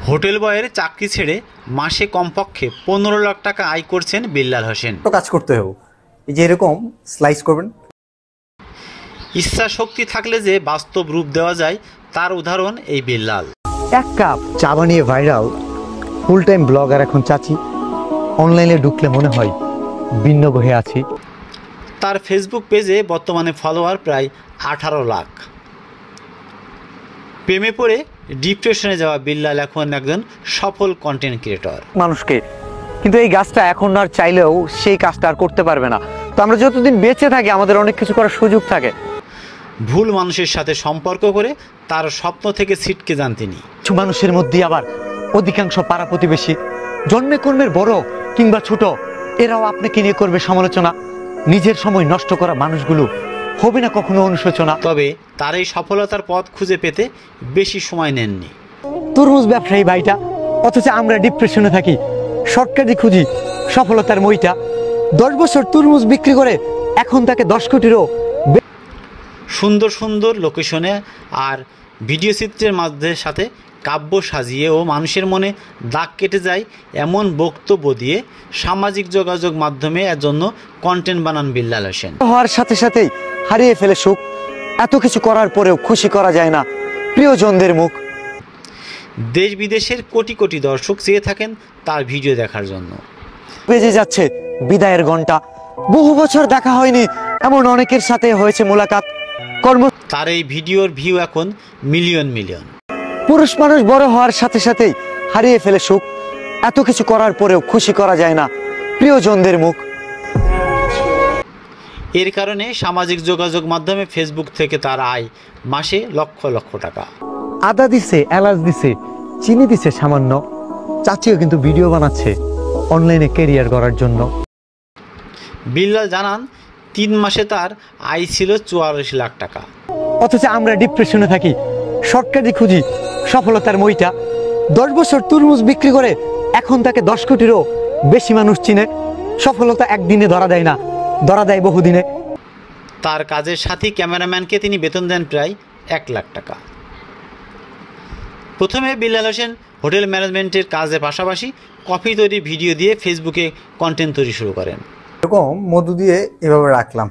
Hotel বয়ের চাকরি ছেড়ে মাসে কমপক্ষে 15 লাখ টাকা আয় করছেন বিল্লাল হোসেন। তো কাজ করতে হবে, এই যে এরকম স্লাইস করবেন। ইচ্ছা শক্তি থাকলে যে বাস্তব রূপ দেওয়া যায় তার উদাহরণ এই বিল্লাল। এক কাপ চা বানিয়ে ভাইরাল, ফুল টাইম ব্লগার এখন চাচি। অনলাইনে ঢুকলে মনে হয় ভিন্ন গ্রহে আছি। তার ফেসবুক পেজে বর্তমানে ফলোয়ার প্রায় 18 লাখ। প্রেমে পড়ে ডিপ্রেশনে যাওয়া বিল্লাল এখন একজন সফল কন্টেন্ট ক্রিয়েটর। মানুষকে কিন্তু এই গাছটা এখন আর চাইলেও সেই কাজটা আর করতে পারবে না। তো আমরা যতদিন বেঁচে থাকি আমাদের অনেক কিছু করার সুযোগ থাকে। ভুল মানুষের সাথে সম্পর্ক করে তার স্বপ্ন থেকে ছিটকে যান তিনি। কিছু মানুষের মধ্যে আবার অধিকাংশ পাড়া প্রতিবেশী, জন্মে কর্মের বড় কিংবা ছোট, এরাও আপনাকে নিয়ে করবে সমালোচনা। নিজের সময় নষ্ট করা মানুষগুলো হবে না কখনো অনুশোচনা। তবে তার এই সফলতার পথ খুঁজে পেতে বেশি সময় নেননি। তরমুজ ব্যবসায়ী ভাইটা, অথচ আমরা ডিপ্রেশনে থাকি, শর্টকাটই খুঁজি সফলতার মইটা। 10 বছর তরমুজ বিক্রি করে এখন তাকে 10 কোটিরও সুন্দর সুন্দর লোকেশনে আর ভিডিও চিত্রের মাঝে সাথে কাব্য সাজিয়ে ও মানুষের মনে দাগ কেটে যায় এমন বক্তব্য দিয়ে সামাজিক যোগাযোগ মাধ্যমে এর জন্য কন্টেন্ট বানান বিল্লাল হোসেন। হওয়ার সাথে সাথেই হারিয়ে ফেলে সুখ, এত কিছু করার পরেও খুশি করা যায় না প্রিয়জনদের মুখ। দেশ বিদেশের কোটি কোটি দর্শক চেয়ে থাকেন তার ভিডিও দেখার জন্য। বেজে যাচ্ছে বিদায়ের ঘন্টা, বহু বছর দেখা হয়নি এমন অনেকের সাথে হয়েছে মোলাকাত। তার এই ভিডিওর ভিউ এখন মিলিয়ন মিলিয়ন। পুরুষ মানুষ বড় হওয়ার সাথে সাথেই হারিয়ে ফেলে সুখ, এত কিছু করার পরেও খুশি করা যায় না প্রিয়জনদের মুখ। এর কারণে সামাজিক যোগাযোগ মাধ্যমে ফেসবুক থেকে তার আয় মাসে লক্ষ লক্ষ টাকা। আদা দিছে, এলাচ দিছে, চিনি দিছে সামান্য, চাচিও কিন্তু ভিডিও বানাচ্ছে অনলাইনে ক্যারিয়ার করার জন্য। বিল্লাল জানান 3 মাসে তার আয় ছিল 44 লাখ টাকা। অথচ আমরা ডিপ্রেশনে থাকি, শর্টকাটই খুঁজি সফলতার মইটা। 10 বছর তরমুজ বিক্রি করে এখন তাকে 10 কোটিরও বেশি মানুষ চিনে। সফলতা একদিনে ধরা দেয় না, ধরা দেয় বহুদিনে। তার কাজের সাথী ক্যামেরাম্যানকে তিনি বেতন দেন প্রায় 1 লাখ টাকা। প্রথমে বিল্লাল হোসেন হোটেল ম্যানেজমেন্টের কাজের পাশাপাশি কফি তৈরি ভিডিও দিয়ে ফেসবুকে কন্টেন্ট তৈরি শুরু করেন। এরকম মধু দিয়ে এভাবে রাখলাম,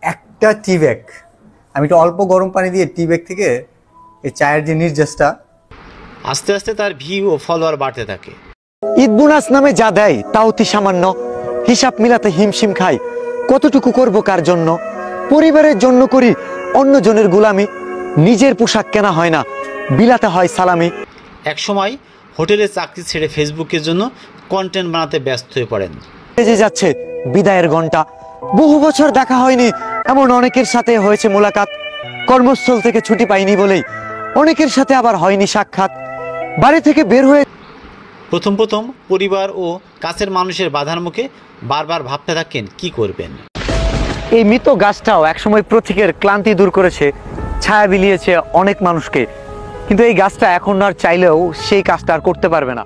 একটা টি ব্যাগ, আমি একটু অল্প গরম পানি দিয়ে টি ব্যাগ থেকে এই চায়ের যে নির্যাসটা, আস্তে আস্তে তার ভিউ ও ফলোয়ার বাড়তে থাকে। ঈদ বোনাস নামে যা দেয় তা অতি সামান্য, হিসাব মিলাতে হিমশিম খাই কতটুকু করব কার জন্য। পরিবারের জন্য করি অন্যজনের গোলামি, নিজের পোশাক কেনা হয় না, বিলাতে হয় সালামি। এক সময় হোটেলে চাকরি ছেড়ে ফেসবুকের জন্য কন্টেন্ট বানাতে ব্যস্ত হয়ে পড়েন। বেজে যাচ্ছে বিদায়ের ঘন্টা, বহু বছর দেখা হয়নি এমন অনেকের সাথে হয়েছে মোলাকাত। কর্মস্থল থেকে ছুটি পাইনি বলেই অনেকের সাথে আবার হয়নি সাক্ষাৎ। বাড়ি থেকে বের হয়ে প্রথম পরিবার ও কাছের মানুষের বাধার মুখে বারবার ভাবতে থাকেন কি করবেন। এই মৃত গাছটাও একসময় প্রতীকের ক্লান্তি দূর করেছে, ছায়া বিলিয়েছে অনেক মানুষকে, কিন্তু এই গাছটা এখন আর চাইলেও সেই কাজটা আর করতে পারবে না।